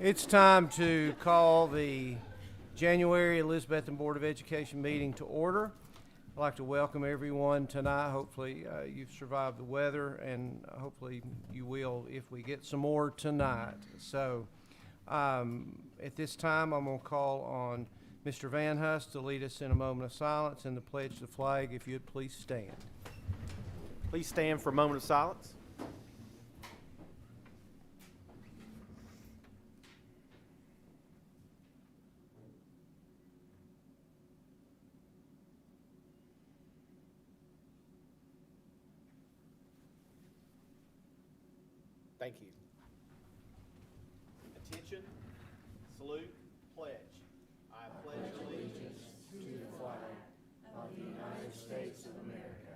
It's time to call the January Elizabethton Board of Education meeting to order. I'd like to welcome everyone tonight. Hopefully you've survived the weather, and hopefully you will if we get some more tonight. So at this time, I'm going to call on Mr. Van Hust to lead us in a moment of silence and the pledge to the flag. If you'd please stand. Please stand for a moment of silence. Thank you. Attention, salute, pledge. I pledge allegiance To the flag of the United States of America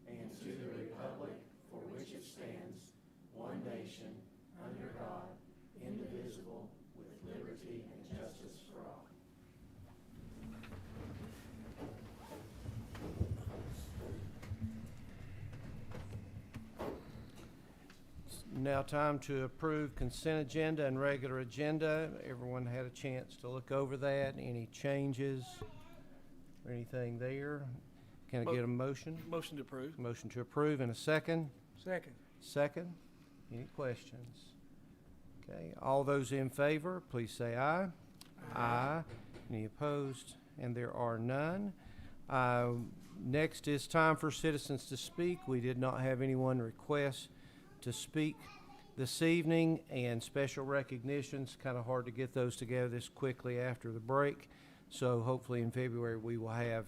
and to the republic for which it stands, one nation, under God, indivisible, with liberty and justice for all. It's now time to approve consent agenda and regular agenda. Everyone had a chance to look over that. Any changes or anything there? Can I get a motion? Motion to approve. Motion to approve in a second. Second. Second. Any questions? Okay. All those in favor, please say aye. Aye. Any opposed? And there are none. Next is time for citizens to speak. We did not have anyone request to speak this evening, and special recognitions, kind of hard to get those together this quickly after the break. So hopefully in February we will have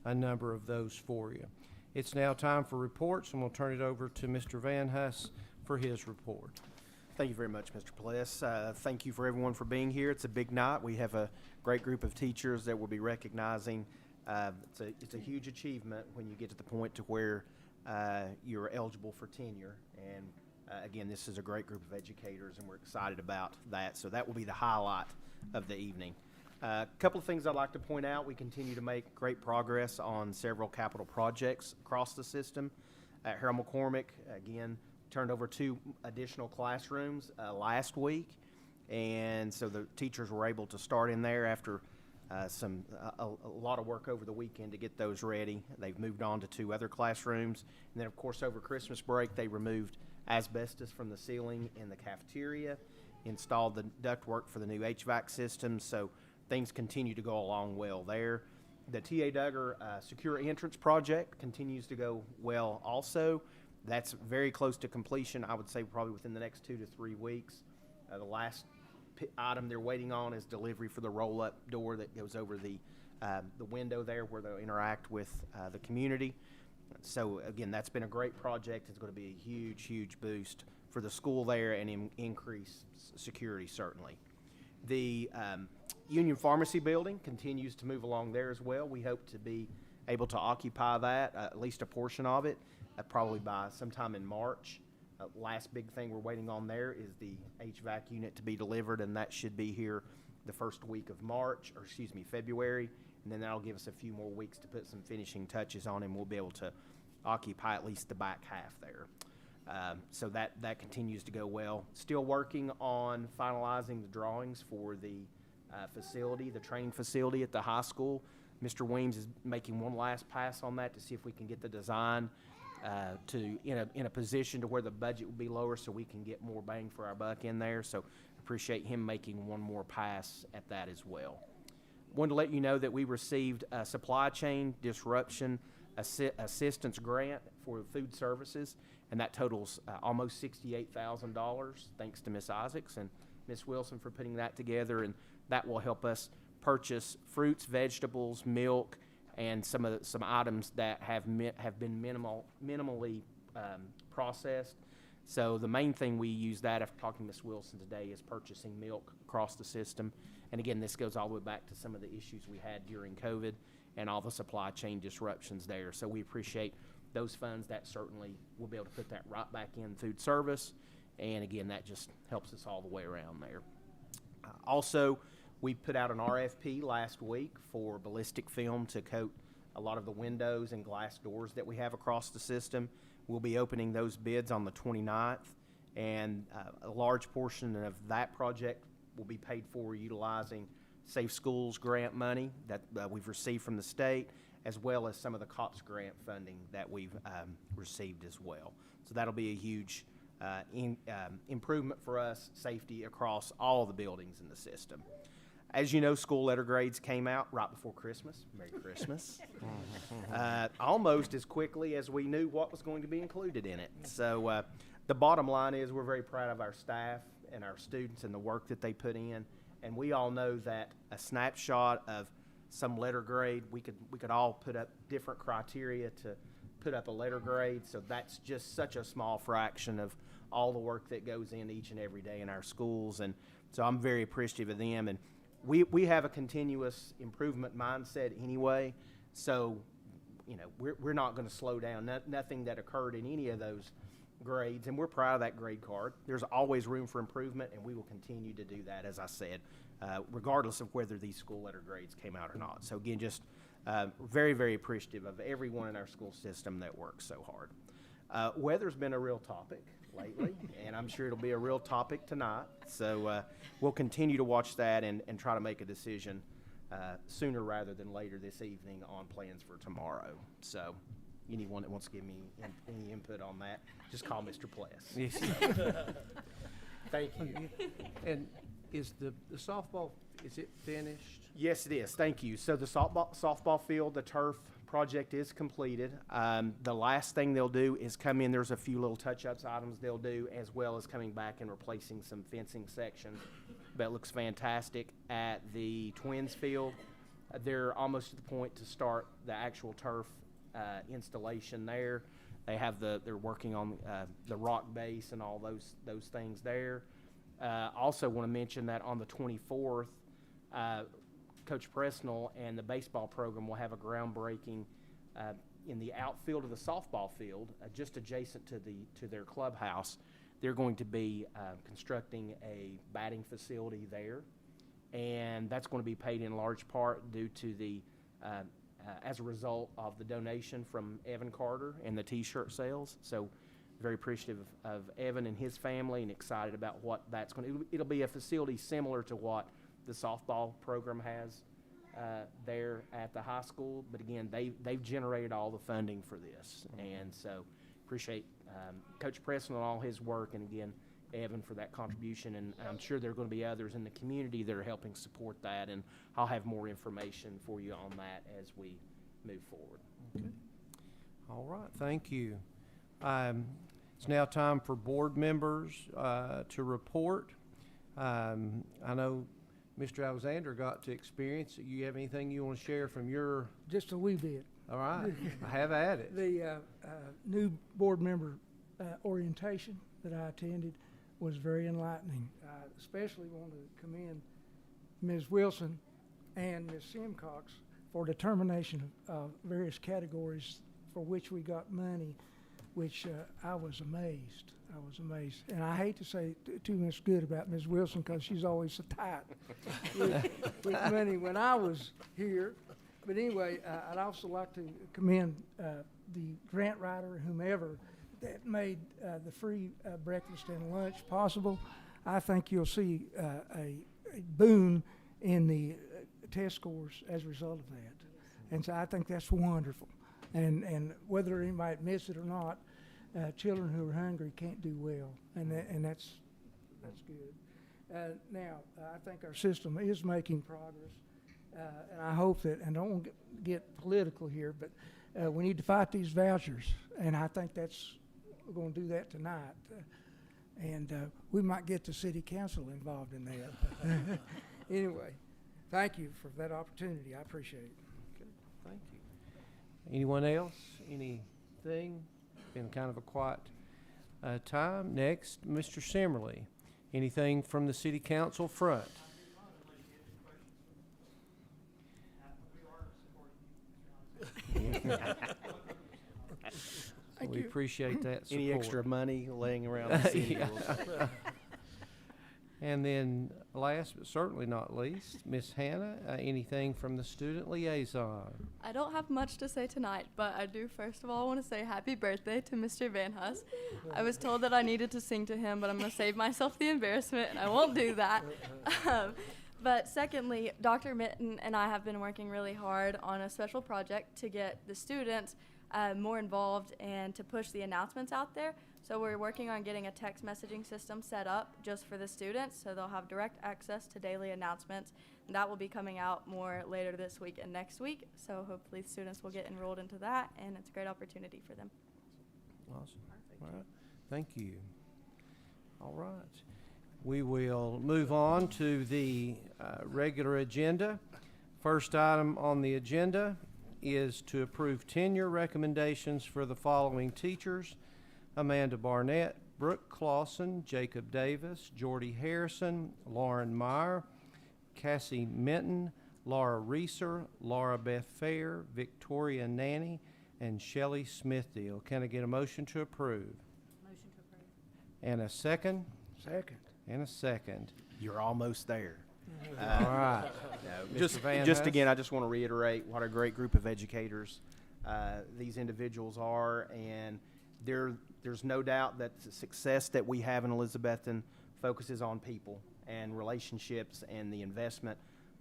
a number of those for you. It's now time for reports, and we'll turn it over to Mr. Van Hust for his report. Thank you very much, Mr. Pless. Thank you for everyone for being here. It's a big night. We have a great group of teachers that we'll be recognizing. It's a huge achievement when you get to the point to where you're eligible for tenure. And again, this is a great group of educators, and we're excited about that. So that will be the highlight of the evening. A couple of things I'd like to point out. We continue to make great progress on several capital projects across the system. At Harold McCormick, again, turned over 2 additional classrooms last week, and so the teachers were able to start in there after a lot of work over the weekend to get those ready. They've moved on to 2 other classrooms, and then of course over Christmas break they removed asbestos from the ceiling in the cafeteria, installed the ductwork for the new HVAC system, so things continue to go along well there. The T.A. Duggar Secure Entrance Project continues to go well also. That's very close to completion. I would say probably within the next 2 to 3 weeks. The last item they're waiting on is delivery for the roll-up door that goes over the window there where they'll interact with the community. So again, that's been a great project. It's going to be a huge, huge boost for the school there and increase security certainly. The Union Pharmacy building continues to move along there as well. We hope to be able to occupy that, at least a portion of it, probably by sometime in March. Last big thing we're waiting on there is the HVAC unit to be delivered, and that should be here the first week of February, and then that'll give us a few more weeks to put some finishing touches on, and we'll be able to occupy at least the back half there. So that continues to go well. Still working on finalizing the drawings for the facility, the training facility at the high school. Mr. Weems is making one last pass on that to see if we can get the design in a position to where the budget will be lower so we can get more bang for our buck in there. So appreciate him making one more pass at that as well. Wanted to let you know that we received a supply chain disruption assistance grant for food services, and that totals almost $68,000, thanks to Ms. Isaacs and Ms. Wilson for putting that together, and that will help us purchase fruits, vegetables, milk, and some items that have been minimally processed. So the main thing we use that, after talking to Ms. Wilson today, is purchasing milk across the system. And again, this goes all the way back to some of the issues we had during COVID and all the supply chain disruptions there. So we appreciate those funds. That certainly will be able to put that right back in food service. And again, that just helps us all the way around there. Also, we put out an RFP last week for ballistic film to coat a lot of the windows and glass doors that we have across the system. We'll be opening those bids on the 29th, And a large portion of that project will be paid for utilizing Safe Schools grant money that we've received from the state, as well as some of the COPS grant funding that we've received as well. So that'll be a huge improvement for us, safety across all the buildings in the system. As you know, school letter grades came out right before Christmas. Merry Christmas. Almost as quickly as we knew what was going to be included in it. So the bottom line is we're very proud of our staff and our students and the work that they put in. And we all know that a snapshot of some letter grade, we could all put up different criteria to put up a letter grade. So that's just such a small fraction of all the work that goes in each and every day in our schools. And so I'm very appreciative of them. And we have a continuous improvement mindset anyway. So, you know, we're not going to slow down. Nothing that occurred in any of those grades, and we're proud of that grade card. There's always room for improvement, and we will continue to do that, as I said, regardless of whether these school letter grades came out or not. So again, just very, very appreciative of everyone in our school system that works so hard. Weather's been a real topic lately, and I'm sure it'll be a real topic tonight. So we'll continue to watch that and try to make a decision sooner rather than later this evening on plans for tomorrow. So anyone that wants to give me any input on that, just call Mr. Pless. Yes. Thank you. And is the softball, is it finished? Yes, it is. Thank you. So the softball field, the turf project is completed. The last thing they'll do is come in. There's a few little touch-ups items they'll do, as well as coming back and replacing some fencing sections. But it looks fantastic. At the Twins field, they're almost to the point to start the actual turf installation there. They have they're working on the rock base and all those things there. Also want to mention that on the 24th, Coach Presnell and the baseball program will have a groundbreaking in the outfield of the softball field, just adjacent to their clubhouse. They're going to be constructing a batting facility there, and that's going to be paid in large part due to the as a result of the donation from Evan Carter and the T-shirt sales. So very appreciative of Evan and his family, and excited about what that's going to. It'll be a facility similar to what the softball program has there at the high school, but again, they've generated all the funding for this, and so appreciate Coach Preston and all his work, and again, Evan for that contribution, and I'm sure there are going to be others in the community that are helping support that, and I'll have more information for you on that as we move forward. Okay. All right, thank you. It's now time for board members to report. I know Mr. Alexander got to experience it. You have anything you want to share from your? Just a wee bit. All right, have at it. The new board member orientation that I attended was very enlightening. I especially want to commend Ms. Wilson and Ms. Simcox for determination of various categories for which we got money, which I was amazed. And I hate to say too much good about Ms. Wilson because she's always so tight with money when I was here. But anyway, I'd also like to commend the grant writer, whomever, that made the free breakfast and lunch possible. I think you'll see a boon in the test scores as a result of that. And so I think that's wonderful. And whether anybody admits it or not, children who are hungry can't do well, and that's good. Now, I think our system is making progress, and I hope that, and I don't want to get political here, but we need to fight these vouchers, and I think we're going to do that tonight, and we might get the city council involved in that. Anyway, thank you for that opportunity. I appreciate it. Okay, thank you. Anyone else? Anything? Been kind of a quiet time. Next, Mr. Simmerly. Anything from the city council front? We appreciate that support. Any extra money laying around the city? And then last but certainly not least, Miss Hannah, anything from the student liaison? I don't have much to say tonight, but I do first of all want to say happy birthday to Mr. Van Huss. I was told that I needed to sing to him, but I'm going to save myself the embarrassment, and I won't do that. But secondly, Dr. Mitten and I have been working really hard on a special project to get the students more involved and to push the announcements out there. So we're working on getting a text messaging system set up just for the students, so they'll have direct access to daily announcements. And that will be coming out more later this week and next week. So hopefully students will get enrolled into that, and it's a great opportunity for them. Awesome. All right. Thank you. All right. We will move on to the regular agenda. First item on the agenda is to approve tenure recommendations for the following teachers: Amanda Barnett, Brooke Clausen, Jacob Davis, Jordy Harrison, Lauren Meyer, Cassie Minton, Laura Reeser, Laura Beth Fair, Victoria Nanny, and Shelley Smithdale. Can I get a motion to approve? Motion to approve. And a second? Second. And a second. You're almost there. All right. No, Mr. just Van just Huss? again, I just want to reiterate what a great group of educators these individuals are, and there's no doubt that the success that we have in Elizabethton focuses on people and relationships and the investment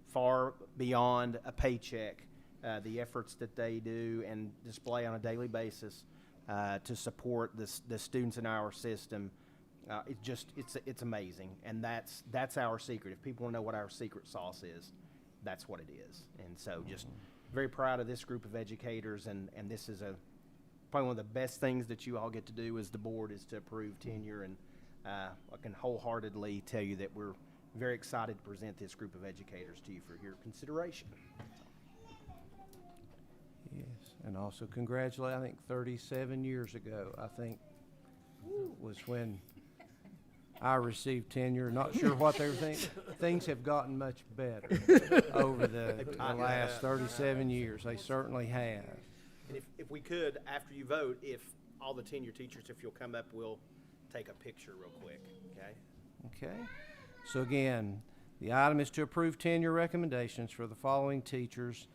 far beyond a paycheck. The efforts that they do and display on a daily basis to support the students in our system. It's amazing, and that's our secret. If people want to know what our secret sauce is, that's what it is. And so just very proud of this group of educators, and this is probably one of the best things that you all get to do as the board is to approve tenure, and I can wholeheartedly tell you that we're very excited to present this group of educators to you for your consideration. Yes, and also congratulate, I think 37 years ago, I think, was when I received tenure. Not sure what they were thinking. Things have gotten much better over the last 37 years. They certainly have. And if we could, after you vote, if all the tenure teachers, if you'll come up, we'll take a picture real quick, okay? Okay. So again, the item is to approve tenure recommendations for the following teachers: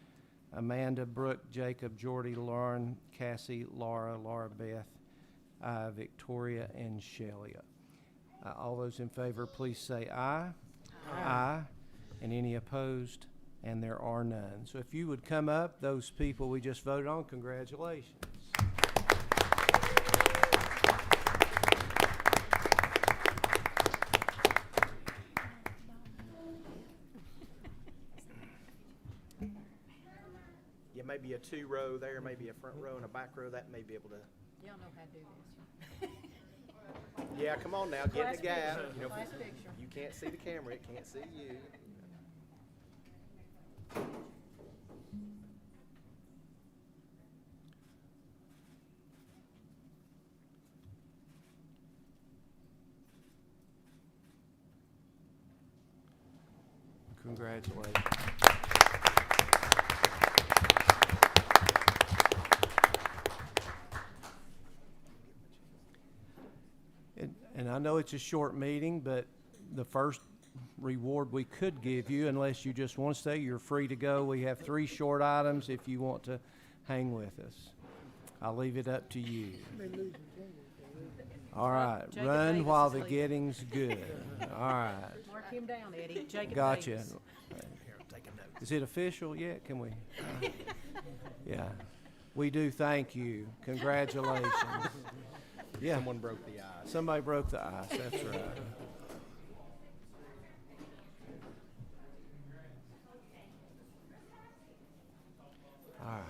Amanda, Brooke, Jacob, Jordy, Lauren, Cassie, Laura, Laura Beth, Victoria, and Shelley. All those in favor, please say aye. Aye. And any opposed? And there are none. So if you would come up, those people we just voted on, congratulations. Yeah, maybe a 2-row there, maybe a front row and a back row. That may be able to. Y'all know how to do this. Yeah, come on now, get in Class the gap. picture, You know, class picture. you can't see the camera, it can't see you. Congratulations. And I know it's a short meeting, but the first reward we could give you, unless you just want to stay, you're free to go. We have 3 short items if you want to hang with us. I'll leave it up to you. All right, Jacob run Davis while is the leaving. getting's good. All right, Mark him down, Eddie. Jacob gotcha. Davis. Here, take a note. Is it official yet? Can we? Yeah, we do thank you. Congratulations. Yeah, Someone broke the ice. somebody broke the ice, that's right. All right.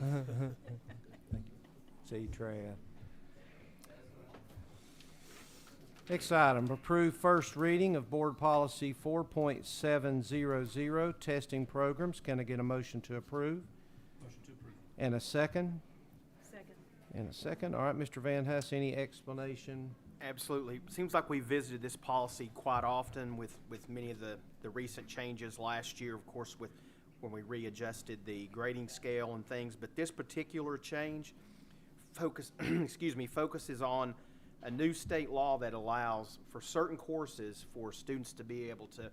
Thank you. See you, Trey. Next item, approve first reading of Board Policy 4.700, testing programs. Can I get a motion to approve? Motion to approve. And a second? Second. And a second. All right, Mr. Van Huss, any explanation? Absolutely. Seems like we visited this policy quite often with many of the recent changes last year, of course, with when we readjusted the grading scale and things. But this particular change, focuses on a new state law that allows for certain courses for students to be able to,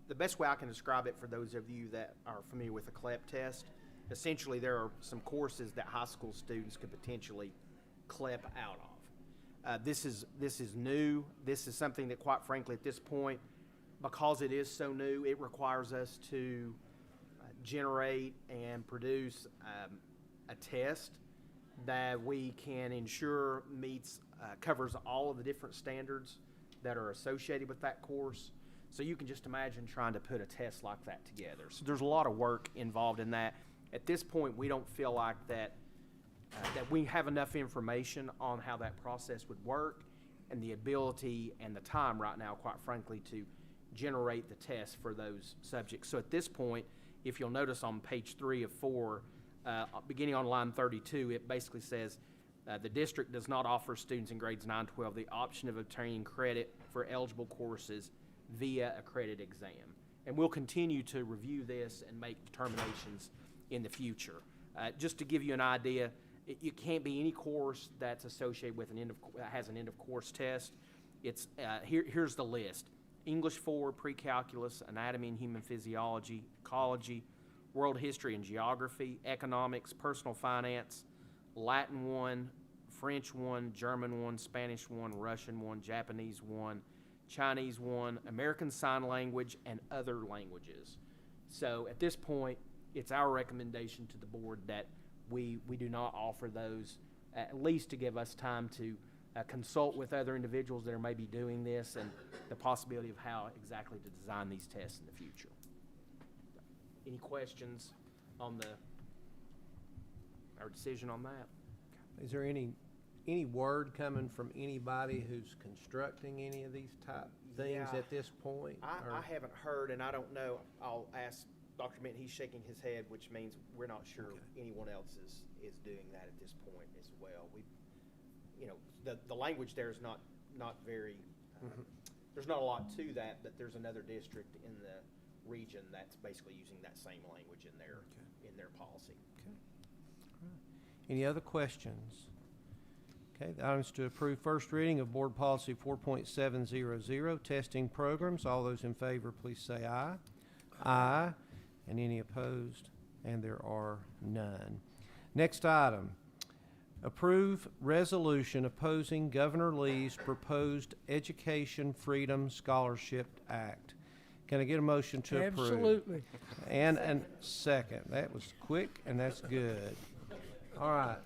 the best way I can describe it for those of you that are familiar with the CLEP test, essentially there are some courses that high school students could potentially CLEP out of. This is new. This is something that, quite frankly, at this point, because it is so new, it requires us to generate and produce a test that we can ensure covers all of the different standards that are associated with that course. So you can just imagine trying to put a test like that together. So there's a lot of work involved in that. At this point, we don't feel like that we have enough information on how that process would work and the ability and the time right now, quite frankly, to generate the test for those subjects. So at this point, if you'll notice on page 3 of 4, beginning on line 32, it basically says, the district does not offer students in grades 9-12 the option of obtaining credit for eligible courses via a credit exam. And we'll continue to review this and make determinations in the future. Just to give you an idea, it can't be any course that's associated with has an end of course test. It's here's the list: English 4, pre-calculus, anatomy and human physiology, ecology, world history and geography, economics, personal finance, Latin 1, French 1, German 1, Spanish 1, Russian 1, Japanese 1, Chinese 1, American Sign Language, and other languages. So at this point, it's our recommendation to the board that we do not offer those, at least to give us time to consult with other individuals that are maybe doing this and the possibility of how exactly to design these tests in the future. Any questions on our decision on that? Is there any word coming from anybody who's constructing any of these type things Yeah. at this point? I haven't heard, and I don't know. I'll ask Dr. Minton. He's shaking his head, which means we're not sure anyone else is doing that at this point as well. The language there is not very. There's not a lot to that, but there's another district in the region that's basically using that same language in their policy. Any other questions? Okay, the item is to approve first reading of Board Policy 4.700, testing programs. All those in favor, please say aye. Aye. And any opposed? And there are none. Next item, approve resolution opposing Governor Lee's proposed Education Freedom Scholarship Act. Can I get a motion to approve? Absolutely. And second. That was quick and that's good. All right.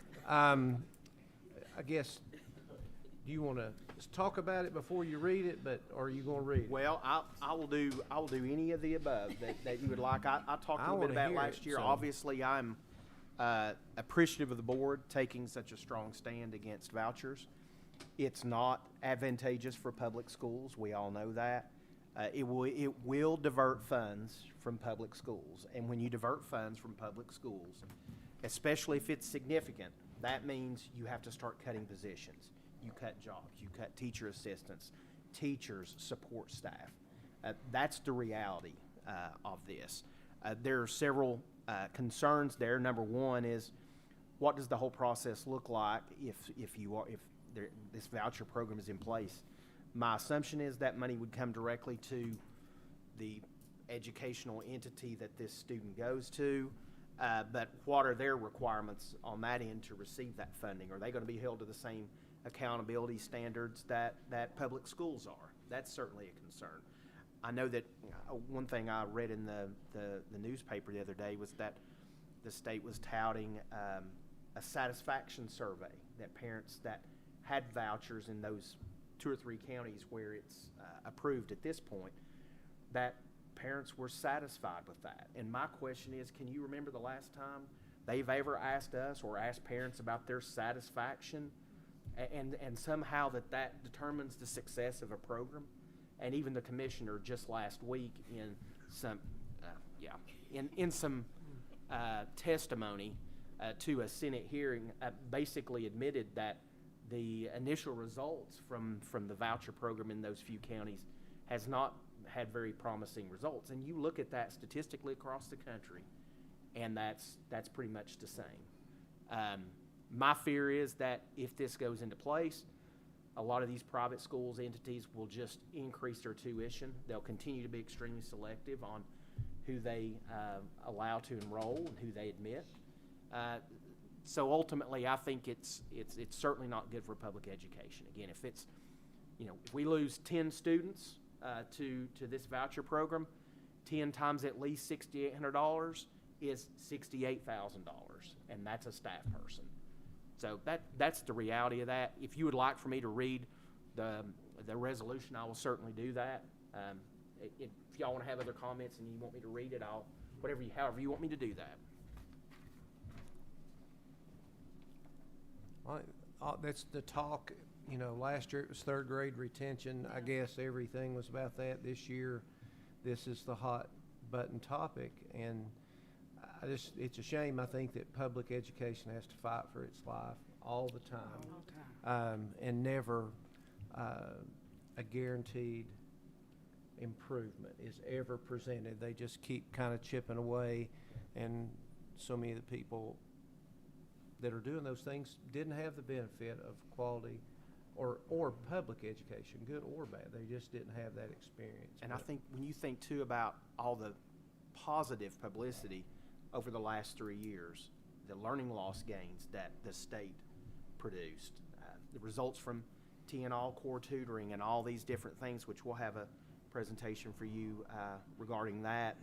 I guess, do you want to just talk about it before you read it, or are you going to read it? Well, I will do any of the above that you would like. I talked a little bit wanna about hear last it, year. so- Obviously, I'm appreciative of the board taking such a strong stand against vouchers. It's not advantageous for public schools. We all know that. It will divert funds from public schools, and when you divert funds from public schools, especially if it's significant, that means you have to start cutting positions. You cut jobs, you cut teacher assistants, teachers, support staff. That's the reality of this. There are several concerns there. Number one is, what does the whole process look like if this voucher program is in place? My assumption is that money would come directly to the educational entity that this student goes to. But what are their requirements on that end to receive that funding? Are they going to be held to the same accountability standards that public schools are? That's certainly a concern. I know that one thing I read in the newspaper the other day was that the state was touting a satisfaction survey that parents that had vouchers in those 2 or 3 counties where it's approved at this point, that parents were satisfied with that. And my question is, can you remember the last time they've ever asked us or asked parents about their satisfaction and somehow that determines the success of a program? And even the commissioner just last week in some testimony to a Senate hearing basically admitted that the initial results from the voucher program in those few counties has not had very promising results. And you look at that statistically across the country, and that's pretty much the same. My fear is that if this goes into place, a lot of these private schools, entities will just increase their tuition. They'll continue to be extremely selective on who they allow to enroll and who they admit. So ultimately, I think it's certainly not good for public education. Again, if it's, if we lose 10 students to this voucher program, 10 times at least $6,800 is $68,000, and that's a staff person. So that's the reality of that. If you would like for me to read the resolution, I will certainly do that. If y'all want to have other comments and you want me to read it, however you want me to do that. That's the talk, last year it was third grade retention. I guess everything was about that. This year, this is the hot button topic, and it's a shame, I think, that public education has to fight for its life all the time, and never a guaranteed improvement is ever presented. They just keep kind of chipping away, and so many of the people that are doing those things didn't have the benefit of quality or public education, good or bad. They just didn't have that experience. And I think when you think too about all the positive publicity over the last 3 years, the learning loss gains that the state produced, the results from TNL core tutoring and all these different things, which we'll have a presentation for you regarding that.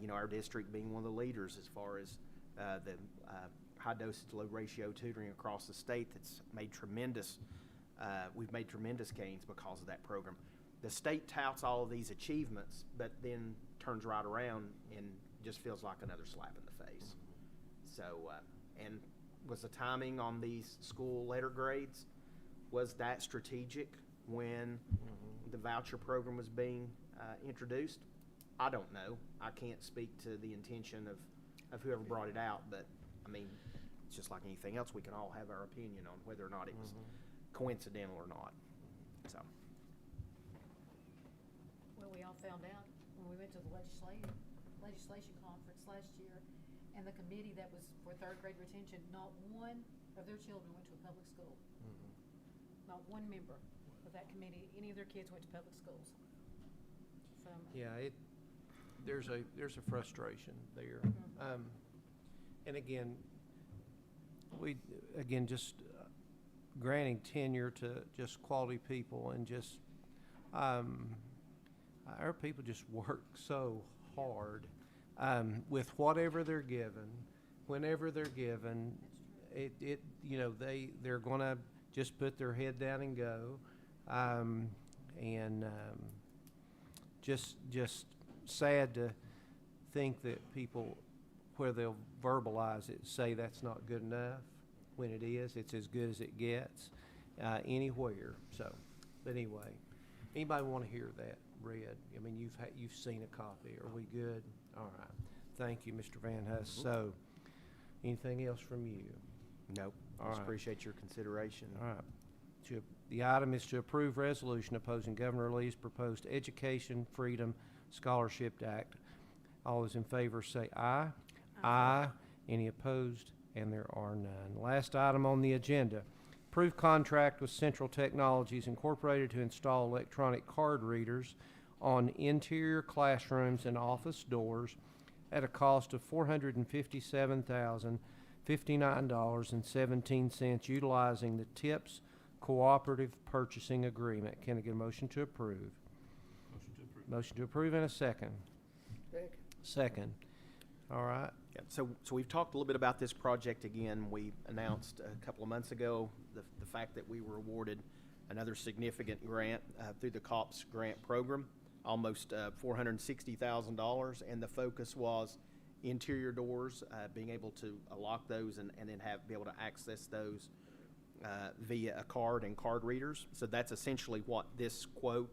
Our district being one of the leaders as far as the high dosage low ratio tutoring across the state, that's made tremendous. We've made tremendous gains because of that program. The state touts all of these achievements, but then turns right around and just feels like another slap in the face. So, and was the timing on these school letter grades, was that strategic when the voucher program was being introduced? I don't know. I can't speak to the intention of whoever brought it out, but I mean, it's just like anything else. We can all have our opinion on whether or not it was coincidental or not. So. Well, we all found out when we went to the legislation conference last year, and the committee that was for third grade retention, not one of their children went to a public school. Not one member of that committee, any of their kids went to public schools. So, Yeah, there's a frustration there. And again, just granting tenure to just quality people, and just our people just work so hard with whatever they're given, whenever they're given. They're gonna just put their head down and go, just sad to think that people, where they'll verbalize it, say that's not good enough, when it is. It's as good as it gets anywhere. So, but anyway, anybody want to hear that read? I mean, you've seen a copy. Are we good? All right. Thank you, Mr. Van Huss. So, anything else from you? Nope. All Just right. appreciate your consideration. All right. The item is to approve resolution opposing Governor Lee's proposed Education Freedom Scholarship Act. All those in favor say aye. Aye. Any opposed? And there are none. Last item on the agenda. Approve contract with Central Technologies Incorporated to install electronic card readers on interior classrooms and office doors at a cost of $457,059.17, utilizing the TIPS Cooperative Purchasing Agreement. Can I get a motion to approve? Motion to approve. Motion to approve and a second. Second. All right. Yeah, so we've talked a little bit about this project again. We announced a couple of months ago the fact that we were awarded another significant grant through the COPS grant program, almost $460,000, and the focus was interior doors, being able to lock those and then be able to access those via a card and card readers. So that's essentially what this quote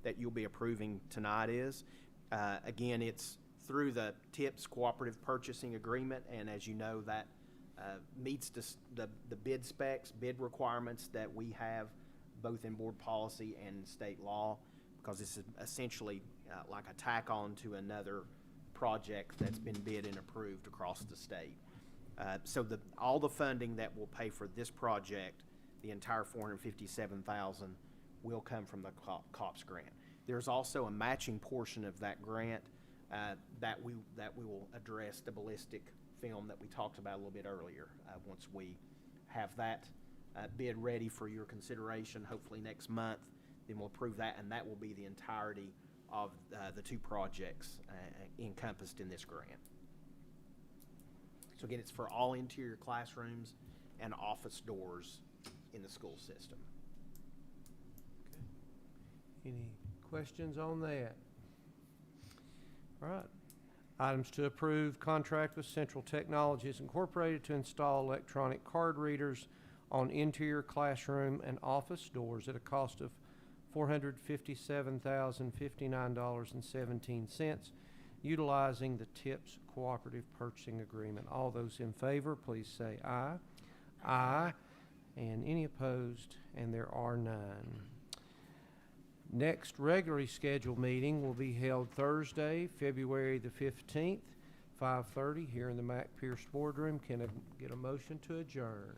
that you'll be approving tonight is. Again, it's through the TIPS Cooperative Purchasing Agreement, and as you know, that meets the bid specs, bid requirements that we have both in board policy and state law, because this is essentially like a tack on to another project that's been bid and approved across the state. So all the funding that will pay for this project, the entire $457,000, will come from the COPS grant. There's also a matching portion of that grant that we will address the ballistic film that we talked about a little bit earlier. Once we have that bid ready for your consideration, hopefully next month, then we'll approve that, and that will be the entirety of the two projects encompassed in this grant. So again, it's for all interior classrooms and office doors in the school system. Any questions on that? All right. Items to approve: contract with Central Technologies Incorporated to install electronic card readers on interior classroom and office doors at a cost of $457,059.17, utilizing the TIPS Cooperative Purchasing Agreement. All those in favor, please say aye. Aye. And any opposed? And there are none. Next regularly scheduled meeting will be held Thursday, February the 15th, 5:30, here in the Mac Pierce Boardroom. Can I get a motion to adjourn?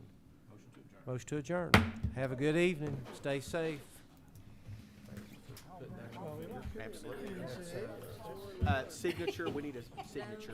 Motion to adjourn. Motion to adjourn. Have a good evening. Stay safe. Absolutely. Signature, we need a signature.